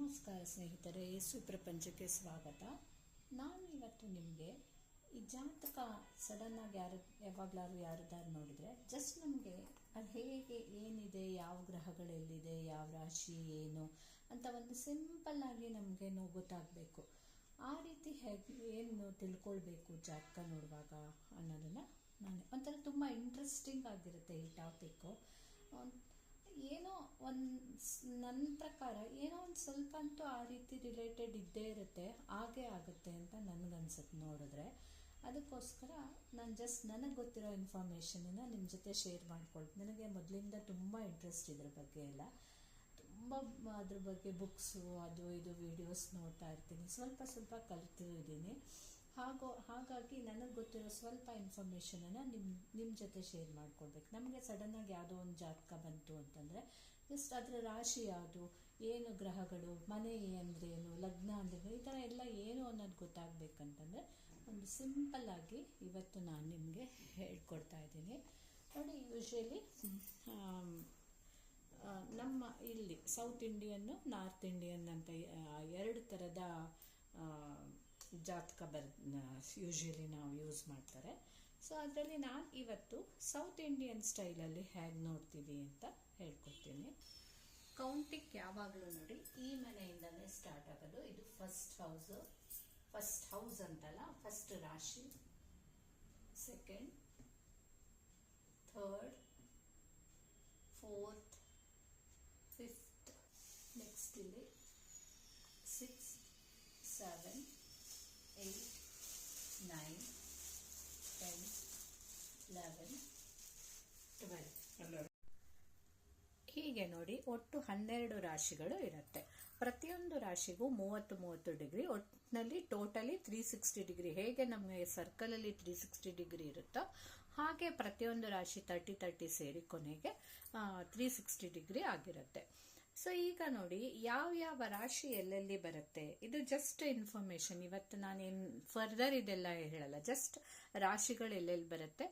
ನಮಸ್ಕಾರ ಸ್ನೇಹಿತರೆ, ಯೇಸು ಪ್ರಪಂಚಕ್ಕೆ ಸ್ವಾಗತ. ನಾನು ಇವತ್ತು ನಿಮಗೆ ಈ ಜಾತಕ ಸಡನ್ನಾಗಿ ಯಾವಾಗಲಾದ್ರು ಯಾರದಾರು ನೋಡಿದರೆ ಜಸ್ಟ್ ನಮಗೆ ಅದು ಹೇಗೆ, ಏನಿದೆ, ಯಾವ ಗ್ರಹಗಳೆಲ್ಲಿದೆ, ಯಾವ ರಾಶಿ ಏನು ಅಂತ ಒಂದು ಸಿಂಪಲ್ಲಾಗಿ ನಮಗೆ ಗೊತ್ತಾಗಬೇಕು. ಆ ರೀತಿ ಏನು ತಿಳ್ಕೊಳ್ಬೇಕು ಜಾತಕ ನೋಡುವಾಗ ಅನ್ನೋದನ್ನು ನಾನು ಒಂಥರ ತುಂಬ ಇಂಟ್ರೆಸ್ಟಿಂಗ್ ಆಗಿರುತ್ತೆ ಈ ಟಾಪಿಕ್ಕು. ಏನೋ ನನ್ನ ಪ್ರಕಾರ ಏನೋ ಒಂದು ಸ್ವಲ್ಪ ಅಂತೂ ಆ ರೀತಿ ರಿಲೇಟೆಡ್ ಇದ್ದೇ ಇರುತ್ತೆ, ಹಾಗೇ ಆಗುತ್ತೆ ಅಂತ ನನಗನ್ಸುತ್ತೆ ನೋಡಿದ್ರೆ. ಅದಕ್ಕೋಸ್ಕರ ನಾನು ಜಸ್ಟ್ ನನಗೆ ಗೊತ್ತಿರೋ ಇನ್ಫಾರ್ಮೇಷನನ್ನು ನಿಮ್ಮ ಜೊತೆ ಶೇರ್ ಮಾಡ್ಕೊಳ್ತೀನಿ. ನನಗೆ ಮೊದಲಿಂದ ತುಂಬ ಇಂಟ್ರೆಸ್ಟ್ ಇದ್ರ ಬಗ್ಗೆ ಎಲ್ಲ, ತುಂಬ ಅದ್ರ ಬಗ್ಗೆ ಬುಕ್ಸು ಅದು ಇದು ವಿಡಿಯೋಸ್ ನೋಡ್ತಾ ಇರ್ತೀನಿ, ಸ್ವಲ್ಪ ಕಲಿತಿದ್ದೀನಿ. ಹಾಗಾಗಿ ನನಗೆ ಗೊತ್ತಿರೋ ಸ್ವಲ್ಪ ಇನ್ಫಾರ್ಮೇಷನನ್ನು ನಿಮ್ಮ ಜೊತೆ ಶೇರ್ ಮಾಡ್ಕೊಳ್ಬೇಕು. ನಮಗೆ ಸಡನ್ನಾಗಿ ಯಾವುದೋ ಒಂದು ಜಾತಕ ಬಂತು ಅಂತಂದರೆ ಜಸ್ಟ್ ಅದರ ರಾಶಿ ಯಾವುದು, ಏನು ಗ್ರಹಗಳು, ಮನೆ ಅಂದ್ರೇನು, ಲಗ್ನ ಅಂದ್ರೇನು, ಈ ಥರ ಎಲ್ಲ ಏನು ಅನ್ನೋದು ಗೊತ್ತಾಗಬೇಕಂತಂದರೆ ಒಂದು ಸಿಂಪಲ್ಲಾಗಿ ಇವತ್ತು ನಾನು ನಿಮಗೆ ಹೇಳ್ಕೊಡ್ತಾ ಇದ್ದೀನಿ. ನೋಡಿ, ಯೂಶ್ವಲಿ ನಮ್ಮ ಇಲ್ಲಿ ಸೌತ್ ಇಂಡಿಯನ್ನು, ನಾರ್ತ್ ಇಂಡಿಯನ್ ಅಂತ ಎರಡು ಥರದ ಜಾತಕ ಯೂಶ್ವಲಿ ನಾವು ಯೂಸ್ ಮಾಡ್ತಾರೆ. ಸೊ ಅದರಲ್ಲಿ ನಾನು ಇವತ್ತು ಸೌತ್ ಇಂಡಿಯನ್ ಸ್ಟೈಲಲ್ಲಿ ಹೇಗೆ ನೋಡ್ತೀವಿ ಅಂತ ಹೇಳ್ಕೊಡ್ತೀನಿ. ಕೌಂಟಿಂಗ್ ಯಾವಾಗಲೂ ನೋಡಿ ಈ ಮನೆಯಿಂದಲೇ ಸ್ಟಾರ್ಟ್ ಆಗೋದು. ಇದು ಫಸ್ಟ್ ಹೌಸ್ ಅಂತಲ್ಲ, ಫಸ್ಟ್ ರಾಶಿ, second, third, fourth, fifth, next ಇಲ್ಲಿ 6, 7, 8, 9, 10, 11, 12. ಹೀಗೆ ನೋಡಿ ಒಟ್ಟು 12 ರಾಶಿಗಳು ಇರುತ್ತೆ. ಪ್ರತಿಯೊಂದು ರಾಶಿಗೂ 30 ಡಿಗ್ರಿ, ಒಟ್ಟಿನಲ್ಲಿ ಟೋಟಲಿ 360 ಡಿಗ್ರಿ. ಹೇಗೆ ನಮಗೆ ಸರ್ಕಲಲ್ಲಿ 360 ಡಿಗ್ರಿ ಇರುತ್ತೋ ಹಾಗೆ ಪ್ರತಿಯೊಂದು ರಾಶಿ 30 ಸೇರಿ ಕೊನೆಗೆ 360 ಡಿಗ್ರಿ ಆಗಿರುತ್ತೆ. ಸೊ ಈಗ ನೋಡಿ ಯಾವ ರಾಶಿ ಎಲ್ಲೆಲ್ಲಿ ಬರುತ್ತೆ, ಇದು ಜಸ್ಟ್ ಇನ್ಫಾರ್ಮೇಶನ್. ಇವತ್ತು ನಾನೇನು ಫರ್ದರ್ ಇದೆಲ್ಲ ಹೇಳಲ್ಲ, ಜಸ್ಟ್ ರಾಶಿಗಳು ಎಲ್ಲೆಲ್ಲಿ ಬರುತ್ತೆ,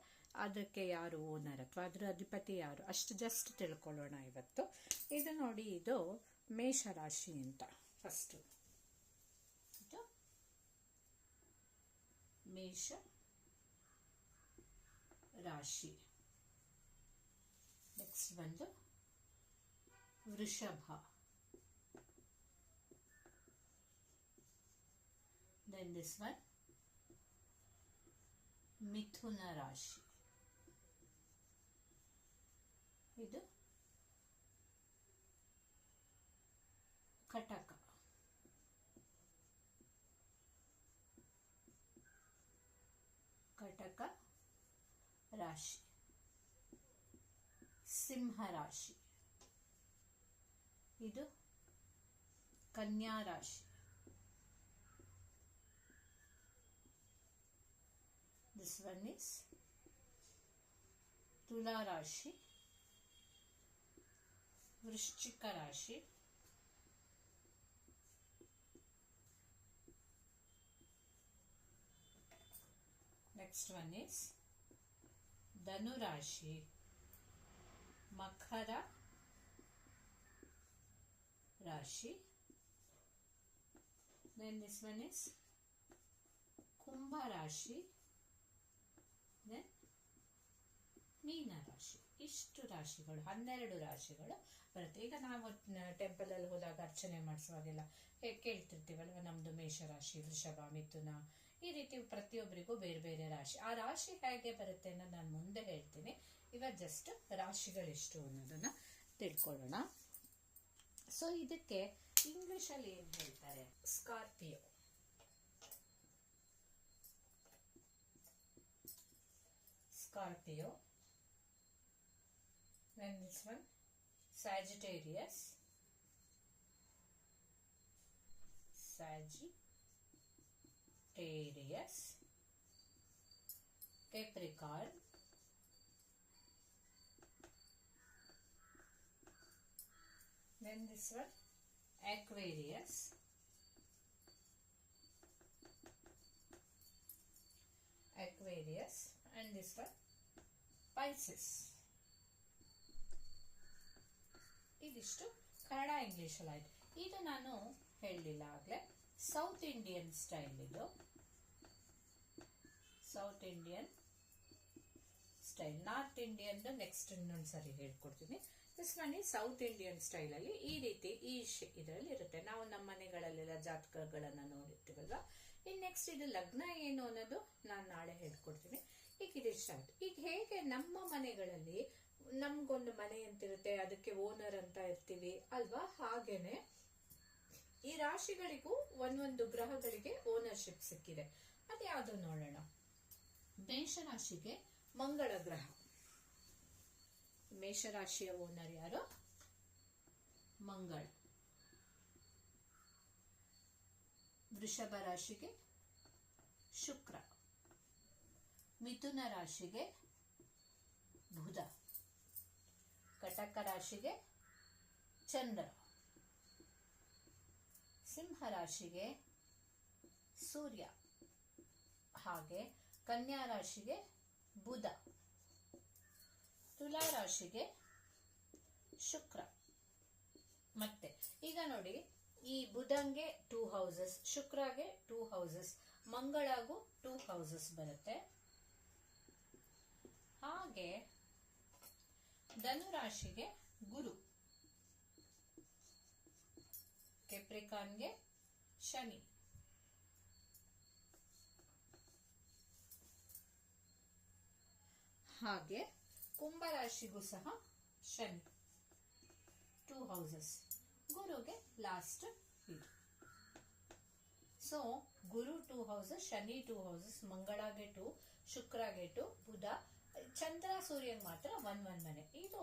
ಅದಕ್ಕೆ ಯಾರು ಓನರ್ ಅಥವಾ ಅದರ ಅಧಿಪತಿ ಯಾರು, ಅಷ್ಟು ಜಸ್ಟ್ ತಿಳ್ಕೊಳ್ಳೋಣ ಇವತ್ತು. ಇದು ನೋಡಿ, ಇದು ಮೇಷ ರಾಶಿ ಅಂತ. ಫಸ್ಟ್ ಇದು ಮೇಷ ರಾಶಿ. ನೆಕ್ಸ್ಟ್ ಬಂದು ವೃಷಭ, then this one ಮಿಥುನ ರಾಶಿ. ಇದು ಕಟಕ, ರಾಶಿ. ಸಿಂಹ ರಾಶಿ, ಇದು ಕನ್ಯಾ ರಾಶಿ. ದಿಸ್ ಒನ್ ಇಸ್ ತುಲಾ ರಾಶಿ. ವೃಶ್ಚಿಕ ರಾಶಿ, ನೆಕ್ಸ್ಟ್ ಒನ್ ಇಸ್ ಧನು ರಾಶಿ, ಮಕರ ರಾಶಿ. then this one is ಕುಂಭ ರಾಶಿ, then ಮೀನ ರಾಶಿ. ಇಷ್ಟು ರಾಶಿಗಳು, 12 ರಾಶಿಗಳು ಬರುತ್ತೆ. ಈಗ ನಾವು ಟೆಂಪಲ್ ಅಲ್ಲಿ ಹೋದಾಗ ಅರ್ಚನೆ ಮಾಡಿಸುವಾಗೆಲ್ಲ ಕೇಳ್ತಿರ್ತೀವಲ್ವ, ನಮ್ದು ಮೇಷ ರಾಶಿ, ವೃಷಭ, ಮಿಥುನ, ಈ ರೀತಿ ಪ್ರತಿಯೊಬ್ಬರಿಗೂ ಬೇರೆ ಬೇರೆ ರಾಶಿ. ಆ ರಾಶಿ ಹೇಗೆ ಬರುತ್ತೆ ಅನ್ನೋದು ನಾನು ಮುಂದೆ ಹೇಳ್ತೀನಿ. ಇವಾಗ ಜಸ್ಟ್ ರಾಶಿಗಳೆಷ್ಟು ಅನ್ನೋದನ್ನ ತಿಳ್ಕೊಳ್ಳೋಣ. ಸೊ ಇದಕ್ಕೆ ಇಂಗ್ಲಿಷಲ್ಲಿ ಏನ್ ಹೇಳ್ತಾರೆ, Scorpio, then this one Sagittarius, Capricorn, then this one Aquarius, and this one Pisces. ಇದಿಷ್ಟು ಕನ್ನಡ ಇಂಗ್ಲಿಷಲ್ಲಿ ಆಯ್ತು. ಇದು ನಾನು ಹೇಳಲಿಲ್ಲ ಆಗಲೇ, ಸೌತ್ ಇಂಡಿಯನ್ ಸ್ಟೈಲ್. ಇದು south Indian style. North Indian next ಇನ್ನೊಂದ್ಸರಿ ಹೇಳ್ಕೊಡ್ತೀನಿ. ದಿಸ್ ಒನ್ ಈ ಸೌತ್ ಇಂಡಿಯನ್ ಸ್ಟೈಲ್ ಅಲ್ಲಿ ಈ ರೀತಿ ಇದರಲ್ಲಿ ಇರುತ್ತೆ. ನಾವು ನಮ್ಮ ಮನೆಗಳಲ್ಲೆಲ್ಲ ಜಾತಕಗಳನ್ನ ನೋಡಿರ್ತೀವಲ್ವಾ. ಇನ್ ನೆಕ್ಸ್ಟ್ ಇದು ಲಗ್ನ ಏನು ಅನ್ನೋದು ನಾನು ನಾಳೆ ಹೇಳ್ಕೊಡ್ತೀನಿ. ಈಗ ಇದು ಸ್ಟಾರ್ಟ್. ಈಗ ಹೇಗೆ ನಮ್ಮ ಮನೆಗಳಲ್ಲಿ ನಮ್ಗೊಂದು ಮನೆ ಅಂತಿರುತ್ತೆ, ಅದಕ್ಕೆ ಓನರ್ ಅಂತ ಇರ್ತೀವಿ ಅಲ್ವಾ, ಹಾಗೇನೆ ಈ ರಾಶಿಗಳಿಗೂ ಒಂದೊಂದು ಗ್ರಹಗಳಿಗೆ ಓನರ್ಶಿಪ್ ಸಿಕ್ಕಿದೆ. ಅದ್ಯಾವುದು ನೋಡೋಣ. ಮೇಷರಾಶಿಗೆ ಮಂಗಳ ಗ್ರಹ. ಮೇಷರಾಶಿಯ ಓನರ್ ಯಾರು? ಮಂಗಳ. ವೃಷಭ ರಾಶಿಗೆ ಶುಕ್ರ. ಮಿಥುನ ರಾಶಿಗೆ ಬುಧ. ಕಟಕ ರಾಶಿಗೆ ಚಂದ್ರ. ಸಿಂಹ ರಾಶಿಗೆ ಸೂರ್ಯ. ಹಾಗೆ ಕನ್ಯಾ ರಾಶಿಗೆ ಬುಧ. ತುಲಾ ರಾಶಿಗೆ ಶುಕ್ರ. ಮತ್ತೆ ಈಗ ನೋಡಿ, ಈ ಬುಧಂಗೆ 2 ಹೌಸಸ್, ಶುಕ್ರಗೆ 2 ಹೌಸಸ್, ಮಂಗಳಗೂ 2 ಹೌಸಸ್ ಬರುತ್ತೆ. ಹಾಗೆ ಧನುರಾಶಿಗೆ ಗುರು. ಕೆಪ್ರಿಕಾನ್ಗೆ ಶನಿ. ಹಾಗೆ ಕುಂಭರಾಶಿಗೂ ಸಹ ಶನಿ, 2 ಹೌಸಸ್. ಗುರುಗೆ ಲಾಸ್ಟ್ ಇದು. ಸೊ ಗುರು 2 ಹೌಸಸ್, ಶನಿ 2 ಹೌಸಸ್, ಮಂಗಳಗೆ 2, ಶುಕ್ರಗೆ 2, ಬುಧ, ಚಂದ್ರ ಸೂರ್ಯಗೆ ಮಾತ್ರ 1 ಮನೆ. ಇದು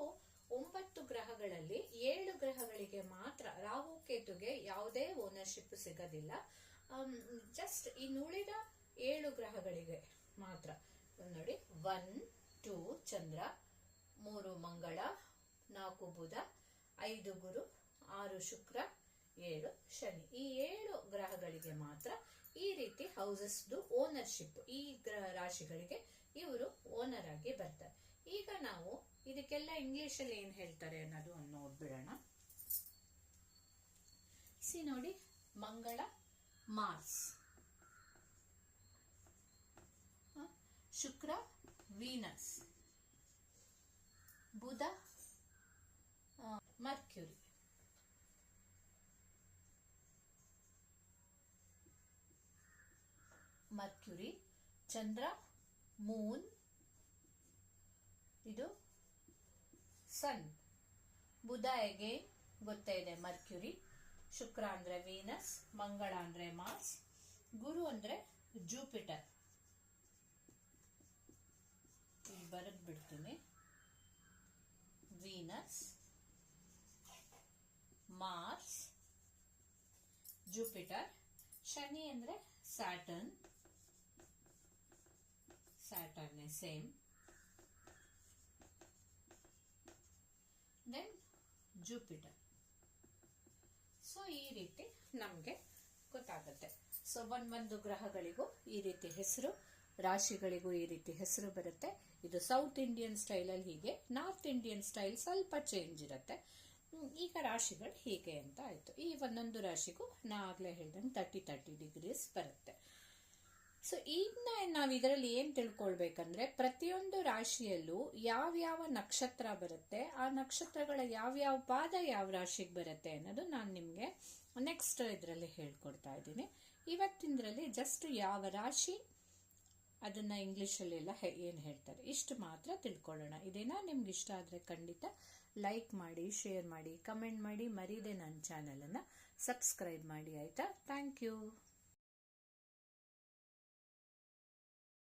9 ಗ್ರಹಗಳಲ್ಲಿ 7 ಗ್ರಹಗಳಿಗೆ ಮಾತ್ರ, ರಾಹು ಕೇತುಗೆ ಯಾವುದೇ ಓನರ್ಶಿಪ್ ಸಿಗೋದಿಲ್ಲ. ಜಸ್ಟ್ ಇನ್ನುಳಿದ 7 ಗ್ರಹಗಳಿಗೆ ಮಾತ್ರ. ನೋಡಿ, 1, 2 ಚಂದ್ರ, 3 ಮಂಗಳ, 4 ಬುಧ, 5 ಗುರು, 6 ಶುಕ್ರ, 7 ಶನಿ. ಈ 7 ಗ್ರಹಗಳಿಗೆ ಮಾತ್ರ ಈ ರೀತಿ ಹೌಸಸ್ ಓನರ್ಶಿಪ್, ಈ ರಾಶಿಗಳಿಗೆ ಇವರು ಓನರ್ ಆಗಿ ಬರ್ತಾರೆ. ಈಗ ನಾವು ಇದಕ್ಕೆಲ್ಲ ಇಂಗ್ಲಿಷ್ ಅಲ್ಲಿ ಏನ್ ಹೇಳ್ತಾರೆ ಅನ್ನೋದು ನೋಡ್ಬಿಡೋಣ. ನೋಡಿ, ಮಂಗಳ ಮಾರ್ಸ್, ಶುಕ್ರ ವೀನಸ್, ಬುಧ ಮರ್ಕ್ಯೂರಿ, ಚಂದ್ರ ಮೂನ್, ಇದು ಸನ್, ಬುಧ ಅಗೇನ್ ಗೊತ್ತೇ ಇದೆ ಮರ್ಕ್ಯೂರಿ, ಶುಕ್ರ ಅಂದ್ರೆ ವೀನಸ್, ಮಂಗಳ ಅಂದ್ರೆ ಮಾರ್ಸ್, ಗುರು ಅಂದ್ರೆ ಜೂಪಿಟರ್. ಇಲ್ಲಿ ಬರೆದು ಬಿಡ್ತೀನಿ. Venus, Mars, Jupiter. ಶನಿ ಅಂದ್ರೆ Saturn same. Then Jupiter. So ಈ ರೀತಿ ನಮ್ಗೆ ಗೊತ್ತಾಗುತ್ತೆ. ಸೊ ಒಂದೊಂದು ಗ್ರಹಗಳಿಗೂ ಈ ರೀತಿ ಹೆಸರು, ರಾಶಿಗಳಿಗೂ ಈ ರೀತಿ ಹೆಸರು ಬರುತ್ತೆ. ಇದು ಸೌತ್ ಇಂಡಿಯನ್ ಸ್ಟೈಲ್ ಅಲ್ಲಿ ಹೀಗೆ, ನಾರ್ತ್ ಇಂಡಿಯನ್ ಸ್ಟೈಲ್ ಸ್ವಲ್ಪ ಚೇಂಜ್ ಇರುತ್ತೆ. ಈಗ ರಾಶಿಗಳು ಹೀಗೆ ಅಂತ ಆಯ್ತು. ಈ ಒಂದೊಂದು ರಾಶಿಗೂ ನಾ ಆಗ್ಲೇ ಹೇಳ್ದಂಗೆ 30 ಡಿಗ್ರೀಸ್ ಬರುತ್ತೆ. ಸೊ ಈಗ ನಾವು ಇದರಲ್ಲಿ ಏನ್ ತಿಳ್ಕೊಳ್ಬೇಕಂದ್ರೆ, ಪ್ರತಿಯೊಂದು ರಾಶಿಯಲ್ಲೂ ಯಾವ್ಯಾವ ನಕ್ಷತ್ರ ಬರುತ್ತೆ, ಆ ನಕ್ಷತ್ರಗಳ ಯಾವ್ಯಾವ ಪಾದ ಯಾವ ರಾಶಿಗೆ ಬರುತ್ತೆ ಅನ್ನೋದು ನಾನು ನಿಮ್ಗೆ ನೆಕ್ಸ್ಟ್ ಇದರಲ್ಲಿ ಹೇಳ್ಕೊಡ್ತಾ ಇದ್ದೀನಿ. ಇವತ್ತಿನದ್ರಲ್ಲಿ ಜಸ್ಟ್ ಯಾವ ರಾಶಿ ಅದನ್ನ ಇಂಗ್ಲಿಷಲ್ಲೆಲ್ಲ ಏನ್ ಹೇಳ್ತಾರೆ ಇಷ್ಟು ಮಾತ್ರ ತಿಳ್ಕೊಳ್ಳೋಣ. ಇದೇನಾ ನಿಮ್ಗೆ ಇಷ್ಟ ಆದ್ರೆ ಖಂಡಿತ ಲೈಕ್ ಮಾಡಿ, ಶೇರ್ ಮಾಡಿ, ಕಮೆಂಟ್ ಮಾಡಿ, ಮರೀದೆ ನನ್ನ ಚಾನೆಲ್ ಅನ್ನ ಸಬ್ಸ್ಕ್ರೈಬ್ ಮಾಡಿ. ಆಯ್ತಾ? Thank you.